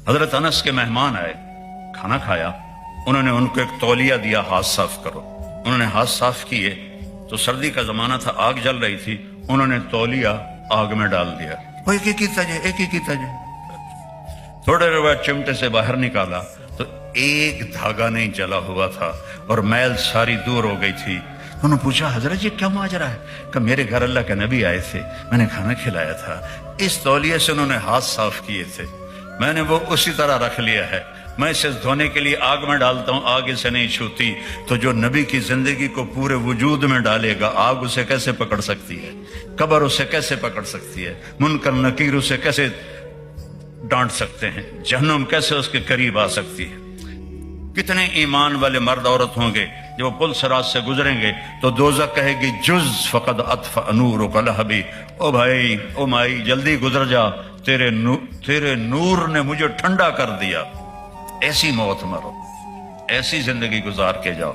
حضرت انس کے مہمان آئے، کھانا کھایا، انہوں نے ان کو ایک تولیہ دیا، ہاتھ صاف کرو۔ انہوں نے ہاتھ صاف کیے تو سردی کا زمانہ تھا، آگ جل رہی تھی، انہوں نے تولیہ آگ میں ڈال دیا، وہ ایک ہی کیتا جائے۔ تھوڑے دیر بعد چمٹے سے باہر نکالا تو ایک دھاگا نہیں جلا ہوا تھا اور میل ساری دور ہو گئی تھی۔ انہوں نے پوچھا حضرت یہ کیا ماجرا ہے؟ کہ میرے گھر اللہ کے نبی آئے تھے، میں نے کھانا کھلایا تھا، اس تولیے سے انہوں نے ہاتھ صاف کیے تھے، میں نے وہ اسی طرح رکھ لیا ہے، میں اسے دھونے کے لیے آگ میں ڈالتا ہوں، آگ اسے نہیں چھوتی۔ تو جو نبی کی زندگی کو پورے وجود میں ڈالے گا، آگ اسے کیسے پکڑ سکتی ہے؟ قبر اسے کیسے پکڑ سکتی ہے؟ منکر نکیر اسے کیسے ڈانٹ سکتے ہیں؟ جہنم کیسے اس کے قریب آ سکتی ہے؟ کتنے ایمان والے مرد عورت ہوں گے جو پل صراط سے گزریں گے تو دوزخ کہے گی جز فقد اطفأ نورک لہبی، او بھائی او مائی جلدی گزر جا، تیرے نور نے مجھے ٹھنڈا کر دیا۔ ایسی موت مرو، ایسی زندگی گزار کے جاؤ۔